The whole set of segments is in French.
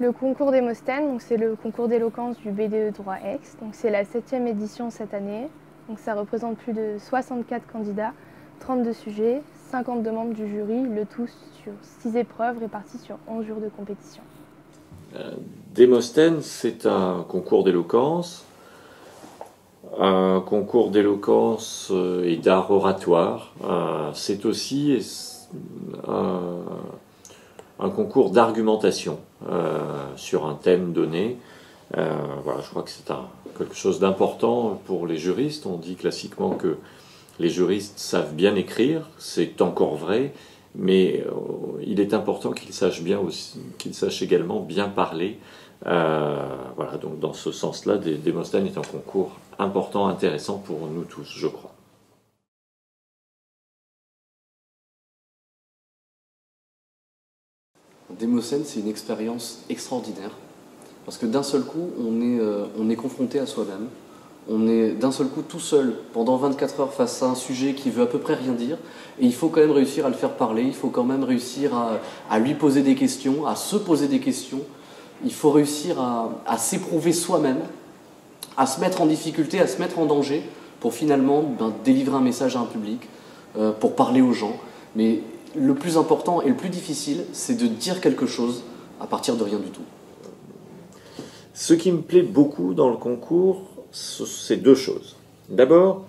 Le concours Démosthène, c'est le concours d'éloquence du BDE Droit Aix. C'est la 7e édition cette année. Donc ça représente plus de 64 candidats, 32 sujets, 52 membres du jury, le tout sur 6 épreuves réparties sur 11 jours de compétition. Démosthène, c'est un concours d'éloquence. Un concours d'éloquence et d'art oratoire. C'est aussi un concours d'argumentation sur un thème donné. Voilà, je crois que c'est quelque chose d'important pour les juristes. On dit classiquement que les juristes savent bien écrire, c'est encore vrai, mais il est important qu'ils sachent également bien parler. Voilà, donc dans ce sens-là, Démosthène est un concours important, intéressant pour nous tous, je crois. Démosthène, c'est une expérience extraordinaire, parce que d'un seul coup, on est confronté à soi-même. On est d'un seul coup tout seul pendant 24 heures face à un sujet qui veut à peu près rien dire, et il faut quand même réussir à le faire parler, il faut quand même réussir à lui poser des questions, à se poser des questions, il faut réussir à s'éprouver soi-même, à se mettre en difficulté, à se mettre en danger, pour finalement délivrer un message à un public, pour parler aux gens. Mais le plus important et le plus difficile, c'est de dire quelque chose à partir de rien du tout. Ce qui me plaît beaucoup dans le concours, c'est deux choses. D'abord,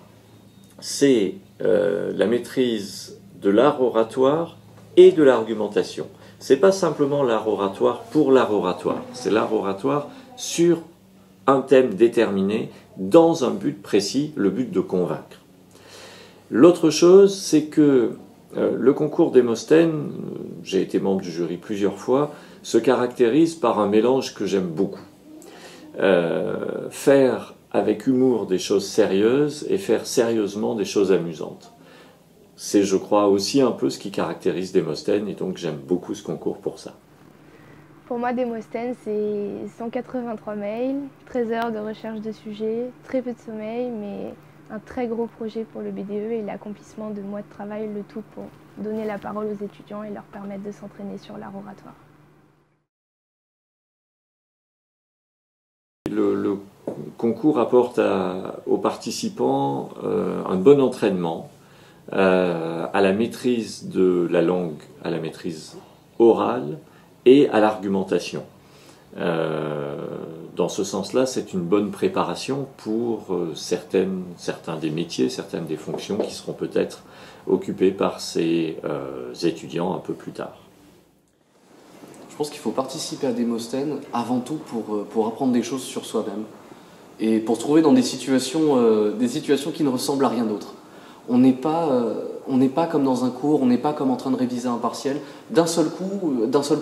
c'est la maîtrise de l'art oratoire et de l'argumentation. C'est pas simplement l'art oratoire pour l'art oratoire, c'est l'art oratoire sur un thème déterminé, dans un but précis, le but de convaincre. L'autre chose, c'est que le concours Démosthène, j'ai été membre du jury plusieurs fois, se caractérise par un mélange que j'aime beaucoup. Faire avec humour des choses sérieuses et faire sérieusement des choses amusantes. C'est, je crois, aussi un peu ce qui caractérise Démosthène, et donc j'aime beaucoup ce concours pour ça. Pour moi, Démosthène, c'est 183 mails, 13 heures de recherche de sujets, très peu de sommeil, mais un très gros projet pour le BDE et l'accomplissement de mois de travail, le tout pour donner la parole aux étudiants et leur permettre de s'entraîner sur l'art oratoire. Le concours apporte aux participants un bon entraînement à la maîtrise de la langue, à la maîtrise orale et à l'argumentation. Dans ce sens-là, c'est une bonne préparation pour certains des métiers, certaines des fonctions qui seront peut-être occupées par ces étudiants un peu plus tard. Je pense qu'il faut participer à Démosthène avant tout pour apprendre des choses sur soi-même et pour se trouver dans des situations qui ne ressemblent à rien d'autre. On n'est pas comme dans un cours, on n'est pas comme en train de réviser un partiel. D'un seul coup,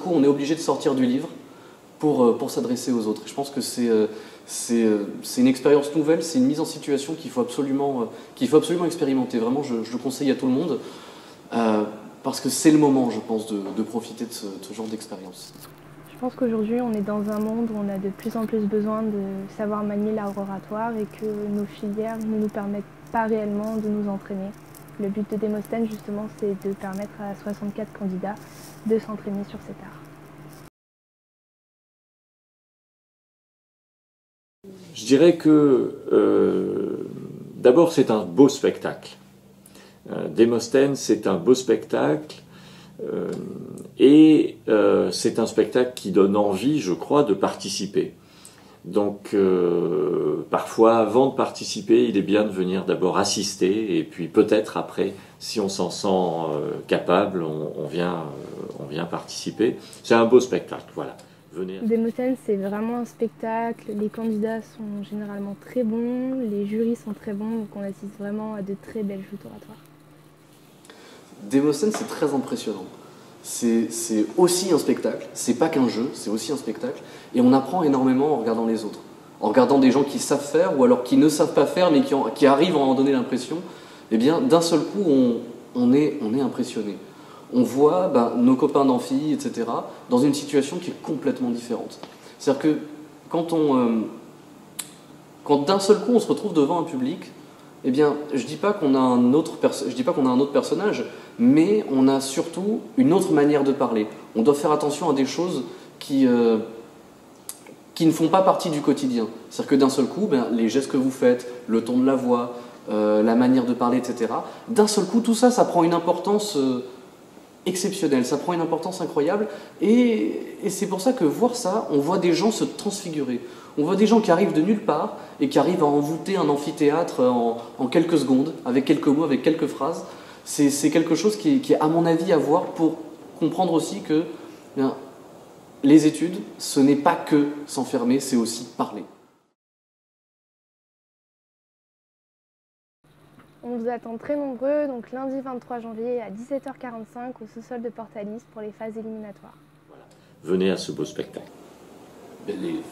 on est obligé de sortir du livre pour s'adresser aux autres. Et je pense que c'est une expérience nouvelle, c'est une mise en situation qu'il faut absolument expérimenter. Vraiment, je le conseille à tout le monde, parce que c'est le moment, je pense, de profiter de ce genre d'expérience. Je pense qu'aujourd'hui, on est dans un monde où on a de plus en plus besoin de savoir manier l'art oratoire et que nos filières ne nous permettent pas réellement de nous entraîner. Le but de Démosthène, justement, c'est de permettre à 64 candidats de s'entraîner sur cet art. Je dirais que d'abord c'est un beau spectacle. Démosthène, c'est un beau spectacle et c'est un spectacle qui donne envie, je crois, de participer. Donc parfois, avant de participer, il est bien de venir d'abord assister et puis peut-être après, si on s'en sent capable, on vient participer. C'est un beau spectacle, voilà. Démosthène, c'est vraiment un spectacle, les candidats sont généralement très bons, les jurys sont très bons, donc on assiste vraiment à de très belles joutes oratoires. Démosthène, c'est très impressionnant. C'est aussi un spectacle, c'est pas qu'un jeu, c'est aussi un spectacle, et on apprend énormément en regardant les autres, en regardant des gens qui savent faire, ou alors qui ne savent pas faire, mais qui arrivent à en donner l'impression. Eh bien, d'un seul coup, on est impressionné. On voit nos copains d'amphi, etc., dans une situation qui est complètement différente. C'est-à-dire que quand d'un seul coup on se retrouve devant un public, eh bien, je dis pas qu'on a un autre personnage, mais on a surtout une autre manière de parler. On doit faire attention à des choses qui qui ne font pas partie du quotidien. C'est-à-dire que d'un seul coup, les gestes que vous faites, le ton de la voix, la manière de parler, etc., d'un seul coup, tout ça, ça prend une importance exceptionnelle, ça prend une importance incroyable, et c'est pour ça que voir ça, on voit des gens se transfigurer. On voit des gens qui arrivent de nulle part et qui arrivent à envoûter un amphithéâtre en quelques secondes, avec quelques mots, avec quelques phrases. C'est quelque chose qui est, à mon avis, à voir pour comprendre aussi que les études, ce n'est pas que s'enfermer, c'est aussi parler. On vous attend très nombreux, donc lundi 23 janvier à 17h45 au sous-sol de Portalis pour les phases éliminatoires. Venez à ce beau spectacle. Believe.